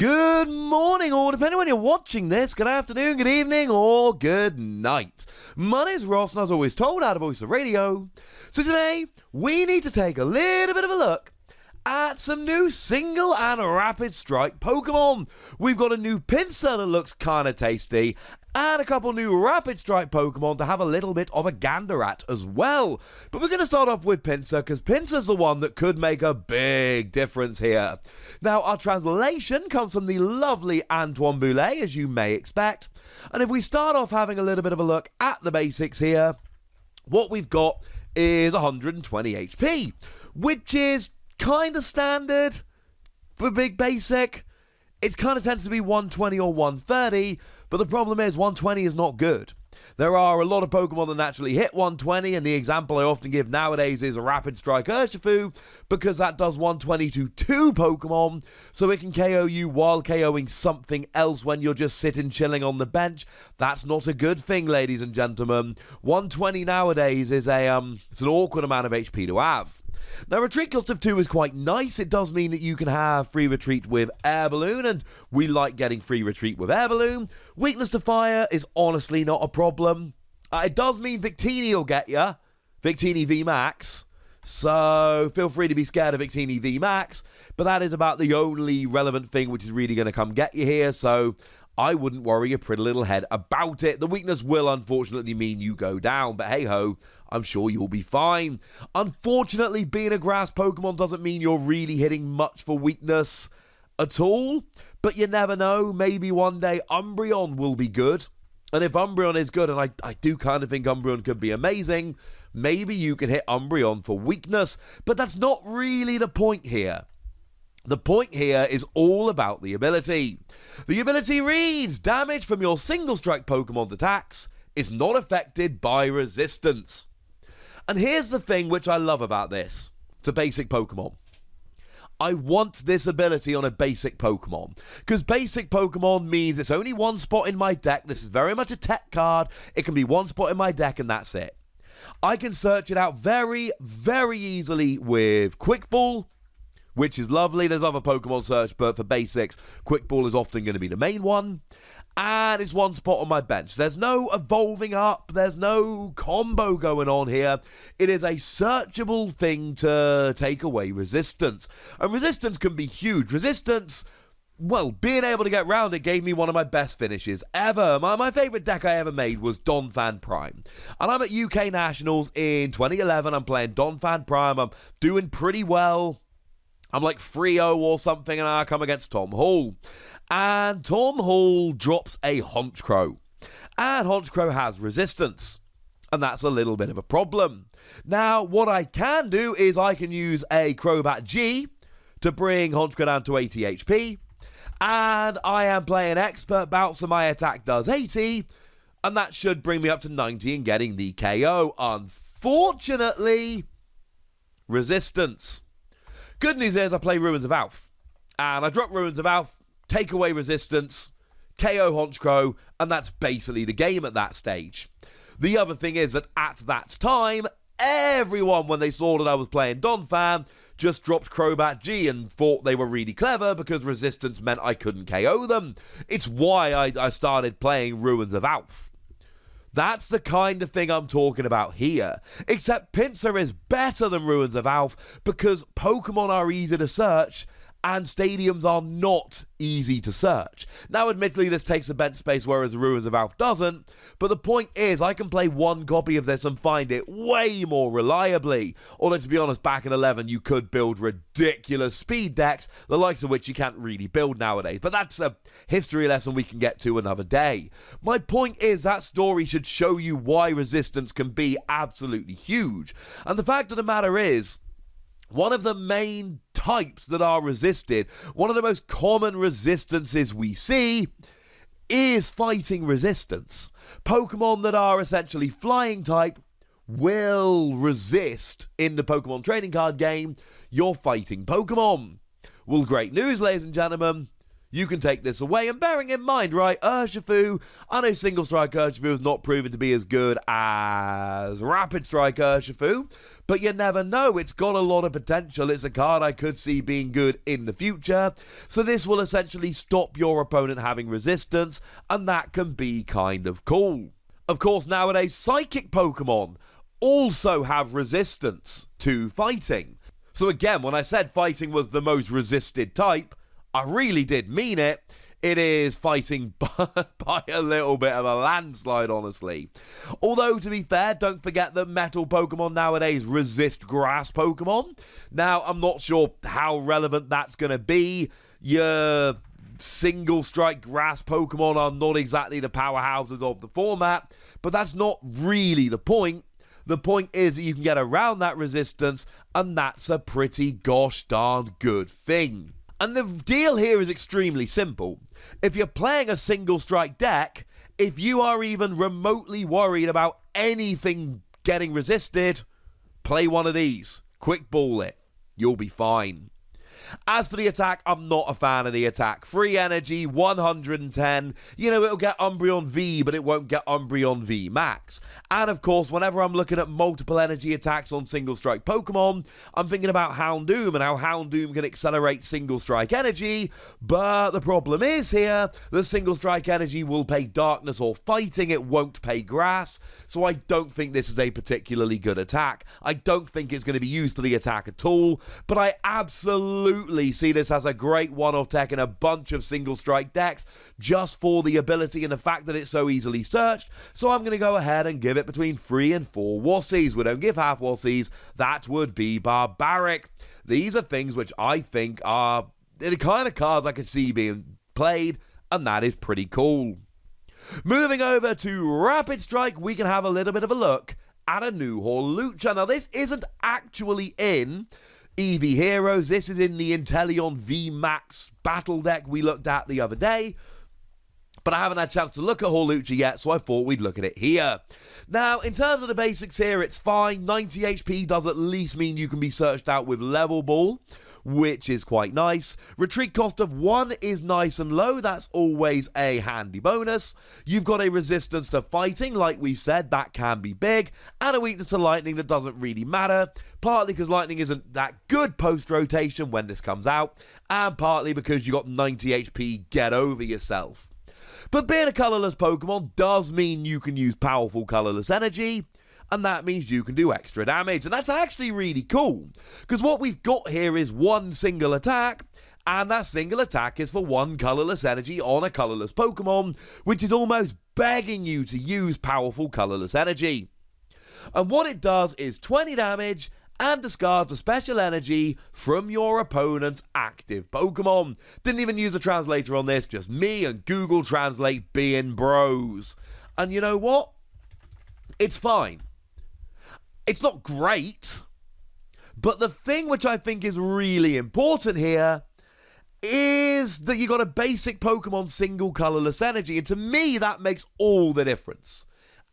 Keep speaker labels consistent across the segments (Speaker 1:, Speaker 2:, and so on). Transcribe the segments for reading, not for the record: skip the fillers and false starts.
Speaker 1: Good morning, or depending on when you're watching this, good afternoon, good evening, or good night. My name's Ross, and as always told, out of Voice of Radio. So today, we need to take a little bit of a look at some new single and rapid strike Pokemon. We've got a new Pinsir that looks kind of tasty, and a couple new rapid strike Pokemon to have a little bit of a gander at as well. But we're going to start off with Pinsir, because Pinsir's the one that could make a big difference here. Now, our translation comes from the lovely Antoine Boulet, as you may expect. And if we start off having a little bit of a look at the basics here, what we've got is 120 HP, which is kind of standard for big basic. It kind of tends to be 120 or 130, but the problem is 120 is not good. There are a lot of Pokemon that naturally hit 120, and the example I often give nowadays is Rapid Strike Urshifu, because that does 120 to 2 Pokemon, so it can KO you while KOing something else when you're just sitting chilling on the bench. That's not a good thing, ladies and gentlemen. 120 nowadays is it's an awkward amount of HP to have. Now, retreat cost of 2 is quite nice. It does mean that you can have free retreat with Air Balloon, and we like getting free retreat with Air Balloon. Weakness to fire is honestly not a problem. It does mean Victini will get you, Victini VMAX, so feel free to be scared of Victini VMAX, but that is about the only relevant thing which is really going to come get you here, so I wouldn't worry your pretty little head about it. The weakness will unfortunately mean you go down, but hey-ho, I'm sure you'll be fine. Unfortunately, being a grass Pokemon doesn't mean you're really hitting much for weakness at all, but you never know. Maybe one day Umbreon will be good, and if Umbreon is good, and I do kind of think Umbreon could be amazing, maybe you can hit Umbreon for weakness, but that's not really the point here. The point here is all about the ability. The ability reads, damage from your single strike Pokemon's attacks is not affected by resistance. And here's the thing which I love about this. It's a basic Pokemon. I want this ability on a basic Pokemon, because basic Pokemon means it's only one spot in my deck. This is very much a tech card. It can be one spot in my deck and that's it. I can search it out very, very easily with Quick Ball, which is lovely. There's other Pokemon search, but for basics, Quick Ball is often going to be the main one. And it's one spot on my bench. There's no evolving up. There's no combo going on here. It is a searchable thing to take away resistance. And resistance can be huge. Resistance, well, being able to get round it gave me one of my best finishes ever. My favourite deck I ever made was Donphan Prime. And I'm at UK Nationals in 2011. I'm playing Donphan Prime. I'm doing pretty well. I'm like 3-0 or something, and I come against Tom Hall. And Tom Hall drops a Honchkrow. And Honchkrow has resistance. And that's a little bit of a problem. Now, what I can do is I can use a Crobat G to bring Honchkrow down to 80 HP. And I am playing Expert Bout, so my attack does 80. And that should bring me up to 90 and getting the KO. Unfortunately, resistance. Good news is I play Ruins of Alph, and I drop Ruins of Alph, take away resistance, KO Honchkrow, and that's basically the game at that stage. The other thing is that at that time, everyone, when they saw that I was playing Donphan, just dropped Crobat G and thought they were really clever because resistance meant I couldn't KO them. It's why I started playing Ruins of Alph. That's the kind of thing I'm talking about here. Except Pinsir is better than Ruins of Alph because Pokemon are easy to search and stadiums are not easy to search. Now, admittedly, this takes a bench space, whereas Ruins of Alph doesn't, but the point is, I can play one copy of this and find it way more reliably. Although, to be honest, back in 11, you could build ridiculous speed decks, the likes of which you can't really build nowadays, but that's a history lesson we can get to another day. My point is, that story should show you why resistance can be absolutely huge. And the fact of the matter is, one of the main types that are resisted, one of the most common resistances we see, is fighting resistance. Pokemon that are essentially flying type will resist in the Pokemon trading card game your fighting Pokemon. Well, great news, ladies and gentlemen. you can take this away. And bearing in mind, right, Urshifu, I know Single Strike Urshifu has not proven to be as good as Rapid Strike Urshifu, but you never know. It's got a lot of potential. It's a card I could see being good in the future. So this will essentially stop your opponent having resistance, and that can be kind of cool. Of course, nowadays, Psychic Pokemon also have resistance to fighting. So again, when I said fighting was the most resisted type, I really did mean it. It is fighting by a little bit of a landslide, honestly. Although, to be fair, don't forget that metal Pokemon nowadays resist grass Pokemon. Now, I'm not sure how relevant that's going to be. Your single strike grass Pokemon are not exactly the powerhouses of the format, but that's not really the point. The point is that you can get around that resistance, and that's a pretty gosh darn good thing. And the deal here is extremely simple. If you're playing a single strike deck, if you are even remotely worried about anything getting resisted, play one of these. Quick ball it. You'll be fine. As for the attack, I'm not a fan of the attack. Free energy, 110. You know, it'll get Umbreon V, but it won't get Umbreon V Max. And of course, whenever I'm looking at multiple energy attacks on single strike Pokemon, I'm thinking about Houndoom and how Houndoom can accelerate single strike energy. But the problem is here, the single strike energy will pay darkness or fighting, it won't pay grass. So I don't think this is a particularly good attack. I don't think it's going to be used for the attack at all, but I absolutely see this as a great one-off tech in a bunch of single strike decks just for the ability and the fact that it's so easily searched. So I'm going to go ahead and give it between 3 and 4 Wassies. We don't give half Wassies. That would be barbaric. These are things which I think are the kind of cards I could see being played, and that is pretty cool. Moving over to Rapid Strike, we can have a little bit of a look at a new Hawlucha. Now, this isn't actually in Eevee Heroes. This is in the Inteleon V Max battle deck we looked at the other day, but I haven't had a chance to look at Hawlucha yet, so I thought we'd look at it here. Now, in terms of the basics here, it's fine. 90 HP does at least mean you can be searched out with Level Ball, which is quite nice. Retreat cost of 1 is nice and low. That's always a handy bonus. You've got a resistance to fighting, like we've said, that can be big, and a weakness to lightning that doesn't really matter, partly because lightning isn't that good post-rotation when this comes out, and partly because you got 90 HP, get over yourself. But being a colorless Pokemon does mean you can use powerful colorless energy, and that means you can do extra damage, and that's actually really cool, because what we've got here is one single attack, and that single attack is for 1 colorless energy on a colorless Pokemon, which is almost begging you to use powerful colorless energy. And what it does is 20 damage and discards a special energy from your opponent's active Pokemon. Didn't even use a translator on this, just me and Google Translate being bros. And you know what? It's fine. It's not great, but the thing which I think is really important here is that you got a basic Pokemon single colorless energy, and to me that makes all the difference.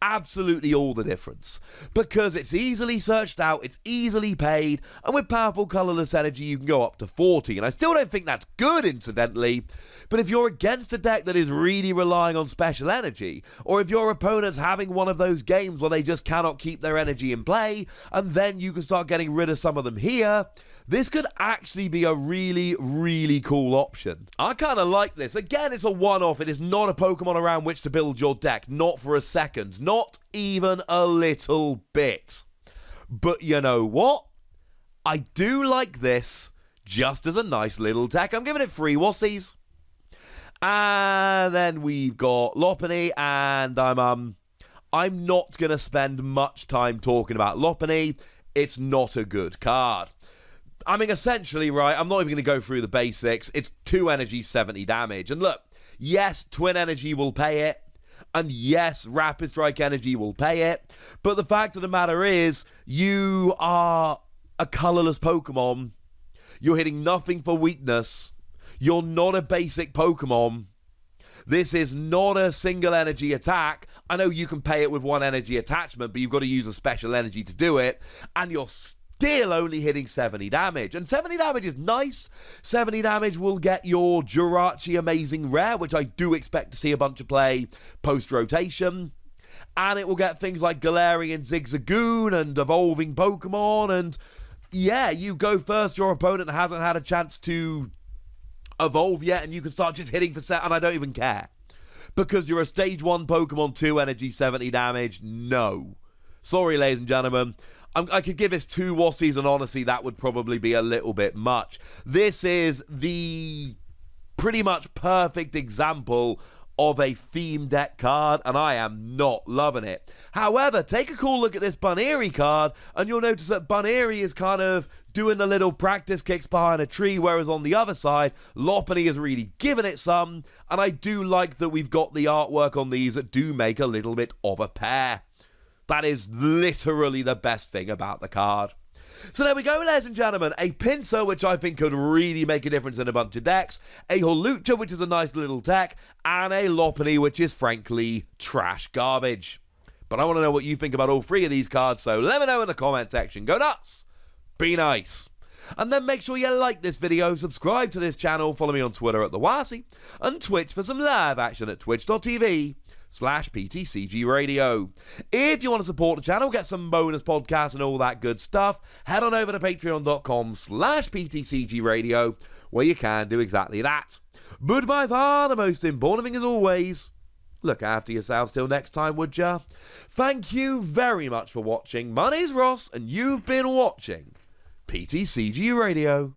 Speaker 1: Absolutely all the difference, because it's easily searched out, it's easily paid, and with powerful colorless energy you can go up to 40, and I still don't think that's good, incidentally, but if you're against a deck that is really relying on special energy, or if your opponent's having one of those games where they just cannot keep their energy in play, and then you can start getting rid of some of them here, this could actually be a really, really cool option. I kind of like this. Again, it's a one-off. It is not a Pokemon around which to build your deck. Not for a second. Not even a little bit. But you know what? I do like this just as a nice little deck. I'm giving it 3 Wassies. And then we've got Lopunny, and I'm not going to spend much time talking about Lopunny. It's not a good card. I mean, essentially, right, I'm not even going to go through the basics. It's 2 energy, 70 damage. And look, yes, Twin Energy will pay it. And yes, Rapid Strike Energy will pay it. But the fact of the matter is, you are a colorless Pokemon. You're hitting nothing for weakness. You're not a basic Pokemon. This is not a single energy attack. I know you can pay it with 1 energy attachment, but you've got to use a special energy to do it. And you're still only hitting 70 damage. And 70 damage is nice. 70 damage will get your Jirachi Amazing Rare, which I do expect to see a bunch of play post-rotation. And it will get things like Galarian Zigzagoon and evolving Pokemon. And yeah, you go first, your opponent hasn't had a chance to evolve yet, and you can start just hitting for set, and I don't even care. Because you're a stage 1 Pokemon 2 energy 70 damage. No. Sorry, ladies and gentlemen. I could give this 2 Wassies, and honestly, that would probably be a little bit much. This is the pretty much perfect example of a theme deck card, and I am not loving it. However, take a cool look at this Buneary card, and you'll notice that Buneary is kind of doing the little practice kicks behind a tree, whereas on the other side, Lopunny has really given it some, and I do like that we've got the artwork on these that do make a little bit of a pair. That is literally the best thing about the card. So there we go, ladies and gentlemen. A Pinsir, which I think could really make a difference in a bunch of decks. A Hawlucha, which is a nice little deck. And a Lopunny, which is frankly trash garbage. But I want to know what you think about all 3 of these cards, so let me know in the comment section. Go nuts! Be nice! And then make sure you like this video, subscribe to this channel, follow me on Twitter at TheWassie, and Twitch for some live action at twitch.tv/PTCG Radio. If you want to support the channel, get some bonus podcasts and all that good stuff, head on over to patreon.com/PTCG Radio, where you can do exactly that. But by far the most important thing as always, look after yourselves till next time, would ya? Thank you very much for watching. My name's Ross, and you've been watching PTCG Radio.